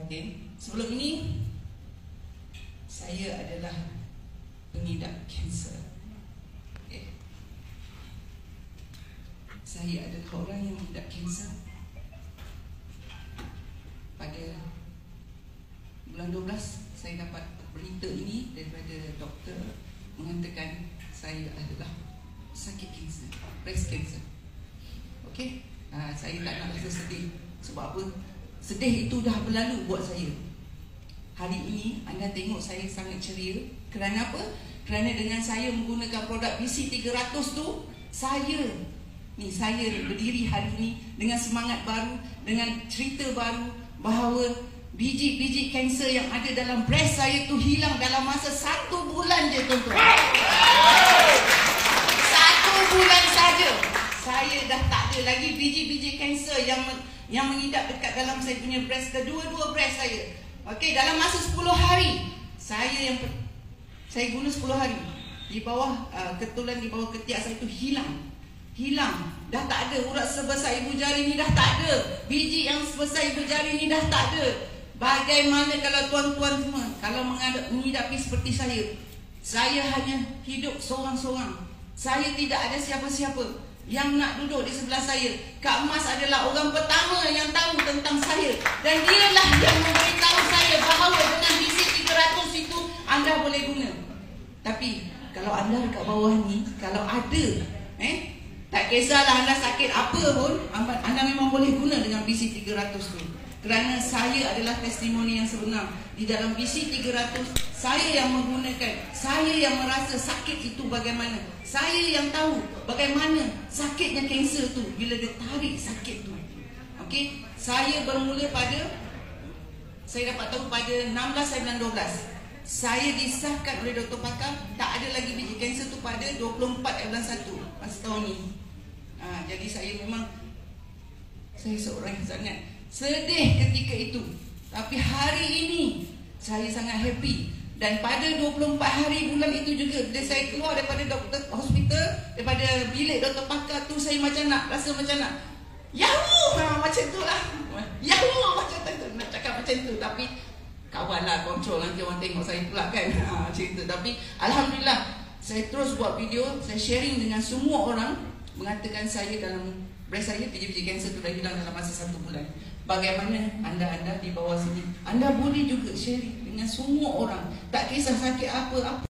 Okay. Sebelum ini saya adalah pengidap kanser. Okay. Saya adalah orang yang mengidap kanser. Pada bulan 12 saya dapat berita ini daripada doktor mengatakan saya adalah sakit kanser, breast cancer. Okey, saya tak nak rasa sedih. Sebab apa? Sedih itu dah berlalu buat saya. Hari ini anda tengok saya sangat ceria. Kerana apa? Kerana dengan saya menggunakan produk BC 300 tu, saya berdiri hari ini dengan semangat baru, dengan cerita baru bahawa biji-biji kanser yang ada dalam breast saya tu hilang dalam masa 1 bulan je, tuan-tuan. 1 bulan saja saya dah tak ada lagi biji-biji kanser yang mengidap dekat dalam saya punya breast, kedua-dua breast saya. Okey, dalam masa 10 hari saya guna 10 hari di bawah ketulan di bawah ketiak saya tu hilang. Dah tak ada. Urat sebesar ibu jari ni dah tak ada. Biji yang sebesar ibu jari ni dah tak ada. Bagaimana kalau tuan-tuan semua kalau menghadapi seperti saya hanya hidup seorang-seorang. Saya tidak ada siapa-siapa yang nak duduk di sebelah saya. Kak Mas adalah orang pertama yang tahu tentang saya, dan dialah yang memberitahu saya bahawa dengan BC 300 itu anda boleh guna. Tapi kalau anda dekat bawah ni, kalau ada tak kisahlah anda sakit apa pun, anda memang boleh guna dengan BC 300 tu. Kerana saya adalah testimoni yang sebenar. Di dalam BC 300, saya yang menggunakan, saya yang merasa sakit itu bagaimana. Saya yang tahu bagaimana sakitnya kanser tu bila dia tarik sakit tu. Okey, saya bermula saya dapat tahu pada 16 bulan 12. Saya disahkan oleh doktor pakar tak ada lagi biji kanser tu pada 24 bulan 1 masa tahun ni. Jadi saya seorang yang sangat sedih ketika itu. Tapi hari ini saya sangat happy. Dan pada 24 hari bulan itu juga, bila saya keluar daripada doktor hospital, daripada bilik doktor pakar tu, saya rasa macam nak yahoo, macam tu lah. Yahoo, macam tu, nak cakap macam tu. Tapi kawan lah, kontrol, nanti orang tengok saya pula kan. Macam tu. Tapi Alhamdulillah, saya terus buat video, saya sharing dengan semua orang, mengatakan saya dalam breast saya biji-biji kanser tu dah hilang dalam masa 1 bulan. Bagaimana anda di bawah sini, anda boleh juga sharing dengan semua orang. Tak kisah sakit apa-apa.